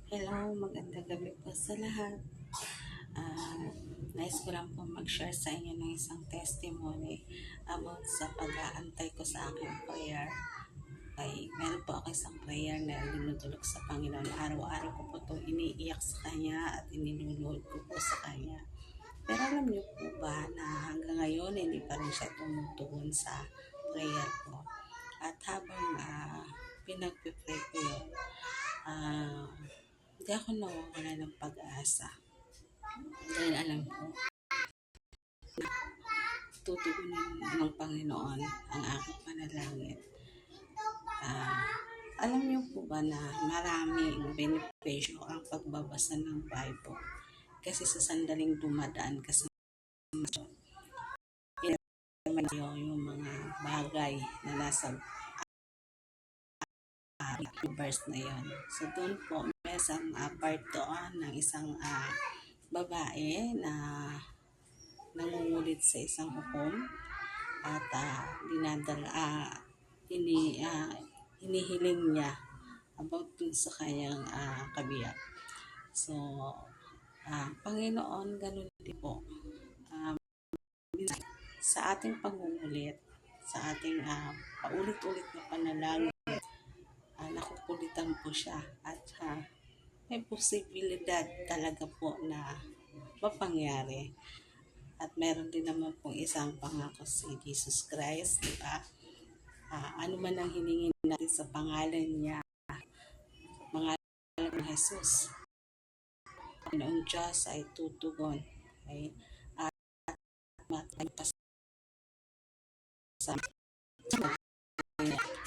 Hello, magandang gabi po sa lahat. Nais ko lang po mag-share sa inyo ng isang testimony about sa pag-aantay ko sa aking prayer. Meron po ako isang prayer na dinudulog sa Panginoon. Araw-araw ko po itong iniiyak sa Kanya at iniluluhod ko po sa Kanya. Pero alam niyo po ba na hanggang ngayon hindi pa rin siya tumutugon sa prayer ko. At habang pinagpipray ko yun, hindi ako nawawala ng pag-asa. Dahil alam ko, tutugunin ng Panginoon ang aking panalangin. Alam niyo po ba na maraming benepisyo ang pagbabasa ng Bible? Kasi sa sandaling dumadaan ka sa yung mga bagay na nasa verse na yon. So doon po, may isang part doon ng isang babae na nangungulit sa isang hukom at hinihiling niya about dun sa kanyang kabiyak. So, Panginoon, ganun din po. Sa ating pangungulit, sa ating paulit-ulit na panalangin, nakukulitan po siya at may posibilidad talaga po na mapangyari. At meron din naman pong isang pangako si Jesus Christ, di ba? Ano man ang hiningin natin sa pangalan niya, sa pangalan ng Jesus, Panginoon Diyos ay tutugon. Okay? At matagpas sa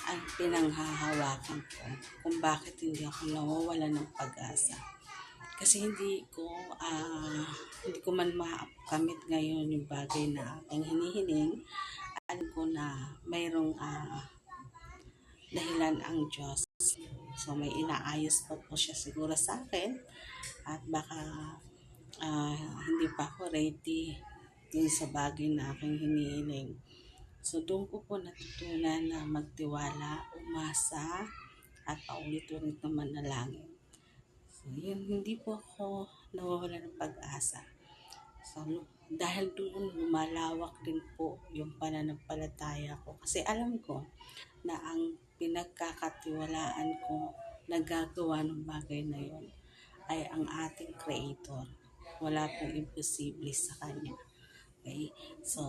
ang pinanghahawakan ko kung bakit hindi ako nawawala ng pag-asa. Kasi hindi ko man makamit ngayon yung bagay na aking hinihiling. Alam ko na mayroong dahilan ang Diyos. So may inaayos pa po siya siguro sa akin at baka hindi pa ako ready dun sa bagay na aking hinihiling. So doon ko po natutunan na magtiwala, umasa, at paulit-ulit na manalangin. So yun, hindi po ako nawawala ng pag-asa. So dahil doon lumalawak din po yung pananampalataya ko. Kasi alam ko na ang pinagkakatiwalaan ko na gagawa ng bagay na yun ay ang ating Creator. Wala pong imposible sa Kanya. Okay? So,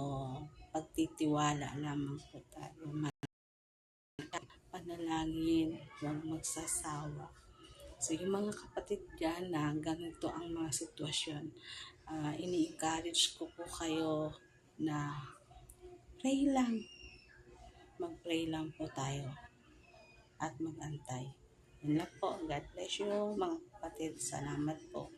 pagtitiwala lamang po tayo. Panalangin, huwag magsasawa. So, yung mga kapatid dyan na ganito ang mga sitwasyon, ini-encourage ko po kayo na pray lang. Mag-pray lang po tayo at mag-antay. Yun lang po. God bless you mga kapatid. Salamat po.